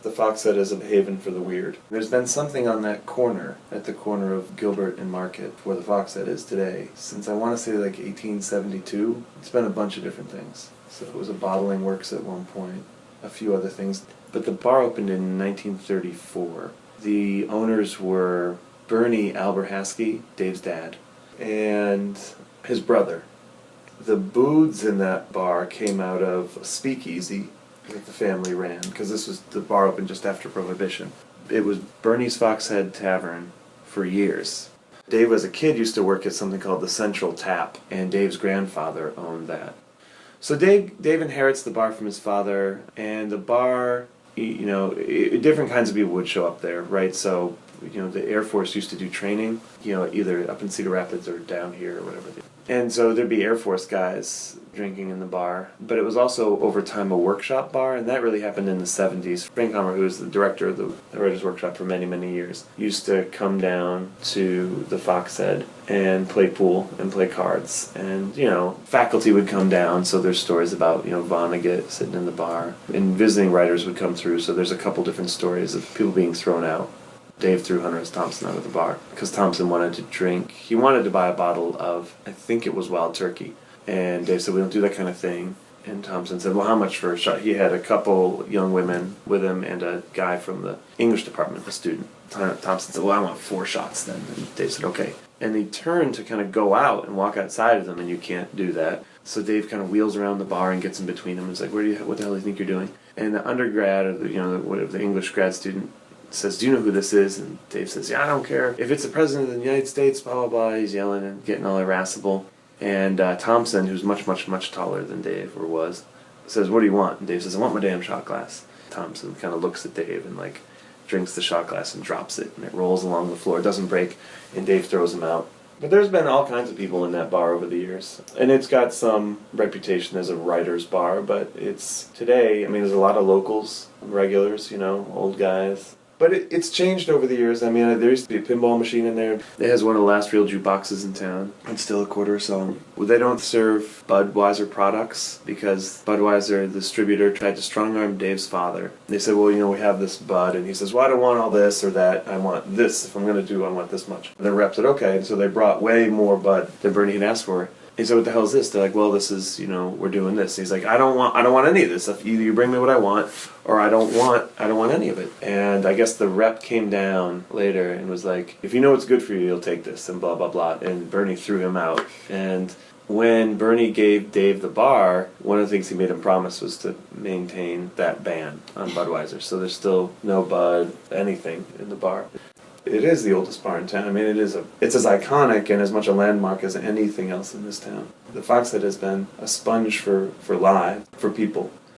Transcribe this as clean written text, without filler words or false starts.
The Foxhead is a haven for the weird. There's been something on that corner, at the corner of Gilbert and Market, where the Foxhead is today, since I want to say like 1872. It's been a bunch of different things. So it was a bottling works at one point, a few other things. But the bar opened in 1934. The owners were Bernie Alberhaskey, Dave's dad, and his brother. The booths in that bar came out of a speakeasy that the family ran, because the bar opened just after Prohibition. It was Bernie's Foxhead Tavern for years. Dave, as a kid, used to work at something called the Central Tap, and Dave's grandfather owned that. So Dave inherits the bar from his father, and the bar, different kinds of people would show up there, right? So, the Air Force used to do training, either up in Cedar Rapids or down here or whatever. And so there'd be Air Force guys drinking in the bar. But it was also, over time, a workshop bar, and that really happened in the 70s. Frank Homer, who was the director of the Writers' Workshop for many, many years, used to come down to the Foxhead and play pool and play cards. And, faculty would come down, so there's stories about, Vonnegut sitting in the bar. And visiting writers would come through, so there's a couple different stories of people being thrown out. Dave threw Hunter S. Thompson out of the bar because Thompson wanted to drink. He wanted to buy a bottle of, I think it was Wild Turkey. And Dave said, we don't do that kind of thing. And Thompson said, well, how much for a shot? He had a couple young women with him and a guy from the English department, a student. Thompson said, well, I want 4 shots then. And Dave said, okay. And he turned to kind of go out and walk outside of them, and you can't do that. So Dave kind of wheels around the bar and gets in between them and is like, what the hell do you think you're doing? And the undergrad, or the English grad student, says, do you know who this is? And Dave says, yeah, I don't care. If it's the President of the United States, blah, blah, blah. He's yelling and getting all irascible. And Thompson, who's much, much, much taller than Dave, or was, says, what do you want? And Dave says, I want my damn shot glass. Thompson kind of looks at Dave and, drinks the shot glass and drops it. And it rolls along the floor. It doesn't break. And Dave throws him out. But there's been all kinds of people in that bar over the years. And it's got some reputation as a writer's bar. But it's, today, there's a lot of locals, regulars, old guys. But it's changed over the years. There used to be a pinball machine in there. It has one of the last real jukeboxes in town. It's still a quarter a song. Well, they don't serve Budweiser products because Budweiser, the distributor, tried to strong-arm Dave's father. They said, well, we have this Bud. And he says, well, I don't want all this or that. I want this. If I'm going to do, I want this much. And the rep said, okay. And so they brought way more Bud than Bernie had asked for. He said, what the hell is this? They're like, well, this is, we're doing this. And he's like, I don't want any of this. Either you bring me what I want, or I don't want any of it. And I guess the rep came down later and was like, if you know what's good for you, you'll take this, and blah, blah, blah. And Bernie threw him out. And when Bernie gave Dave the bar, one of the things he made him promise was to maintain that ban on Budweiser. So there's still no Bud, anything in the bar. It is the oldest bar in town. It's as iconic and as much a landmark as anything else in this town. The Foxhead has been a sponge for live, for people.